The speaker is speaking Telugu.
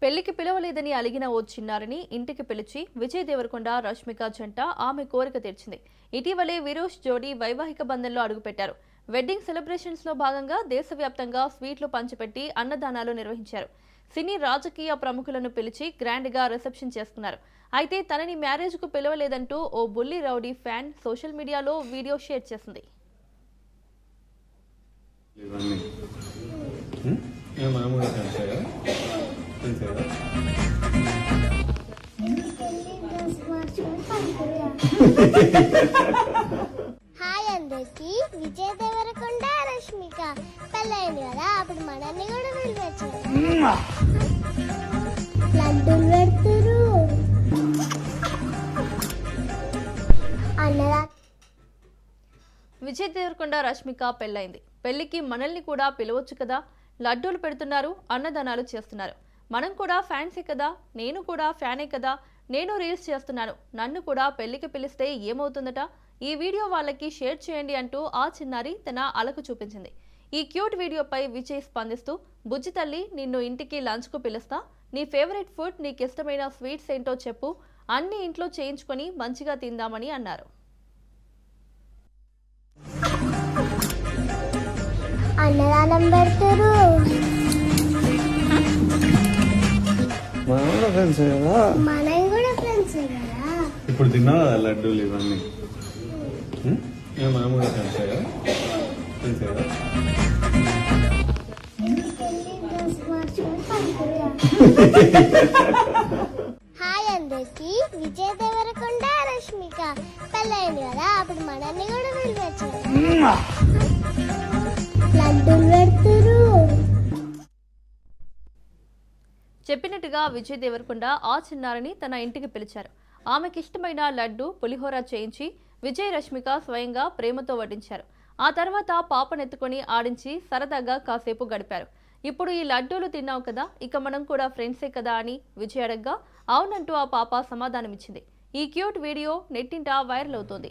పెళ్లికి పిలవలేదని అలిగిన ఓ చిన్నారిని ఇంటికి పిలిచి విజయ్ దేవరకొండ రష్మిక జంట ఆమె కోరిక తీర్చింది. ఇటీవలే విరోష్ జోడీ వైవాహిక బంధంలో అడుగుపెట్టారు. వెడ్డింగ్ సెలబ్రేషన్స్ లో భాగంగా దేశవ్యాప్తంగా స్వీట్లు పంచిపెట్టి అన్నదానాలు నిర్వహించారు. సినీ రాజకీయ ప్రముఖులను పిలిచి గ్రాండ్ గా రిసెప్షన్ చేసుకున్నారు. అయితే తనని మ్యారేజ్ కు పిలవలేదంటూ ఓ బుల్లి రౌడీ ఫ్యాన్ సోషల్ మీడియాలో వీడియో షేర్ చేసింది. హాయ్ అందరికి, విజయ్ దేవరకొండ రష్మిక పెళ్ళైంది కదా, అప్పుడు మనల్ని కూడా పిలిపించారు. లడ్డూలు పెడుతురు అన్నదా. విజయ్ దేవరకొండ రష్మిక పెళ్ళైంది. పెళ్లికి మనల్ని కూడా పిలవచ్చు కదా, లడ్డూలు పెడుతున్నారు, అన్నదానాలు చేస్తున్నారు. మనం కూడా ఫ్యాన్సే కదా, నేను కూడా ఫ్యానే కదా, నేను రీల్స్ చేస్తున్నాను, నన్ను కూడా పెళ్లికి పిలిస్తే ఏమవుతుందట, ఈ వీడియో వాళ్ళకి షేర్ చేయండి అంటూ ఆ చిన్నారి తన అలకు చూపించింది. ఈ క్యూట్ వీడియోపై విజయ్ స్పందిస్తూ, బుజ్జి తల్లి, నిన్ను ఇంటికి లంచ్కు పిలుస్తా, నీ ఫేవరెట్ ఫుడ్, నీకు ఇష్టమైన స్వీట్స్ ఏంటో చెప్పు, అన్ని ఇంట్లో చేయించుకొని మంచిగా తిందామని అన్నారు. అన్నదానం పెడతారు. మనం కూడా ఫ్రెండ్స్ కదా. ఇప్పుడు తిన్నావు కదా లడ్డూలు ఇవన్నీ, మనం కూడా ఫ్రెండ్స్ కదా. హాయ్ అందరికి, విజయ్ దేవరకొండ రష్మిక పెళ్ళైంది కదా, అప్పుడు మనల్ని కూడా పిలిపించారు. లడ్డూలు పెడుతురు. చెప్పినట్టుగా విజయ్ దేవరకొండ ఆ చిన్నారిని తన ఇంటికి పిలిచారు. ఆమెకిష్టమైన లడ్డు, పులిహోర చేయించి విజయ్ రష్మిక స్వయంగా ప్రేమతో వడ్డించారు. ఆ తర్వాత పాపనెత్తుకొని ఆడించి సరదాగా కాసేపు గడిపారు. ఇప్పుడు ఈ లడ్డూలు తిన్నావు కదా, ఇక మనం కూడా ఫ్రెండ్సే కదా అని విజయ్ అడగ్గా అవునంటూ ఆ పాప సమాధానమిచ్చింది. ఈ క్యూట్ వీడియో నెట్టింట వైరల్ అవుతోంది.